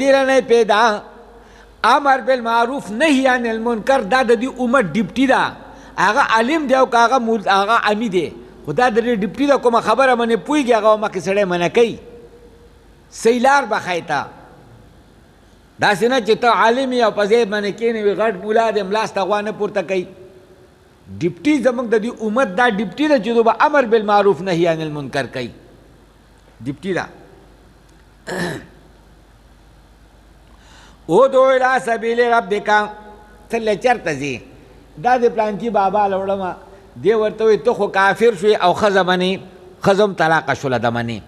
دیر نه پیدا امر بالمعروف نهی عن المنکر دا د دې امت ډیپټي ده هغه عالم دی او هغه عامی دی خدا د دې ډیپټي ده کومه خبره باندې پوهېږي هغه مخکې سړی منع کوي صحیح لار به ښایي ته داسې نه چې ته عالم یې او په ځای باندې کښېنې وي غټ ملا دی ملاس ته غوا نه پورته کوي ډیپټي زموږ د دې امت دا ډیپټي ده چې دو به امر بالمعروف نهی عن المنکر کوي ډیپټي ده ادعو الی سبیل ربک ته له چېرته ځې دا د پلانکي بابا له وړمه دی ورته وایي ته خو کافر شوې او ښځه منې ښځه هم طلاقه شوله د منې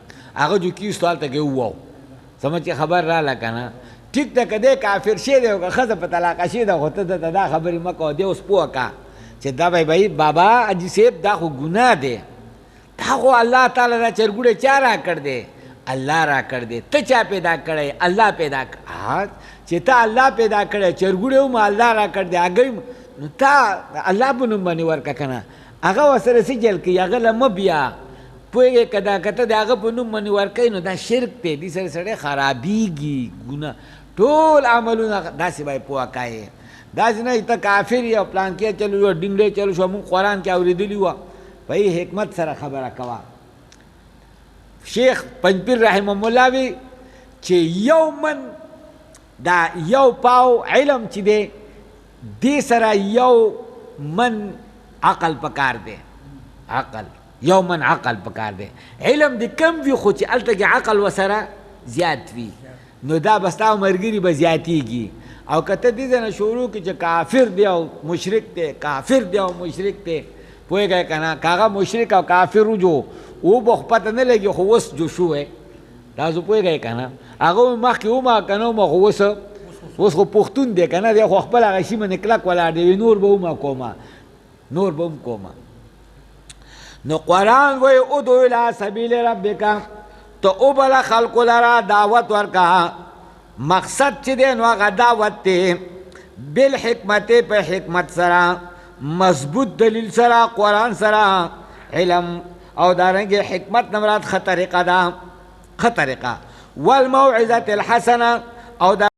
هغه جو کیستو هلته کې وواو زما چې خبر راله که نه ټیک ده که دی کافر شوی دی او که ښځه په طلاقه شوې ده خو ته درته دا خبرې مه کوه دی اوس پوه که چې دا بھائی بابا حاجي صاحب دا خو ګناه دی دا خو الله تعالی دا چرګوړی چا را کړ دی الله را کړ دی ته چا پیدا کړی الله پیدا کړ چې ته الله پیدا کړی چرګوړی هم الله را کړ دی هګۍ نو تا الله په نوم باندې ورکړه که نه هغه ورسره څه جل کوي هغه له مه بیا پوهېږې که دا که ته د هغه په نوم باندې ورکوي نو دا شرک دی دې سره سړی خرابېږي ګناه ټول عملونه داسې به یې پوه کوې داسې نه ته کافر یې او پلانکې چلو شو ډنګړی چلو شو مونږ قرآن کې اورېدلي وه په حکمت سره خبره کوه شیخ پنجپیر رحمه الله وی چې یو من دا یو پاو علم چې دی دې سره یو من عقل پکار دی عقل یو من عقل پکار دی علم دی کم وي خو چې هلته کې عقل ورسره زیات وي نو دا به ستا ملګري به زیاتېږي او که ته دې ځای نه شروع کړي چې کافر دی او مشرک دی کافر دی او مشرک دی پوهېږئ که نه که هغه مشرک او کافر وجو او به خو پته نه لګي خو اوس جو شوی دا زه پوهېږئ که نه هغه مخکې ومه که نه ومه خو اوس خو پښتون دی که نه دی خو خپل هغه شي باندې کلک ولاړ دی نور به ومه کومه نور به هم کومه نو قرآن وایي ادعو الی سبیل ربک ته وبله خلقو لره دعوت ورکه مقصد چې دی نو هغه دعوت دی بالحکمت په حکمت سره مضبوط دلیل سره قرآن سره علم او دارنګې حکمت نه مراد ښه طریقه ده ښه طریقه والموعظة الحسنه او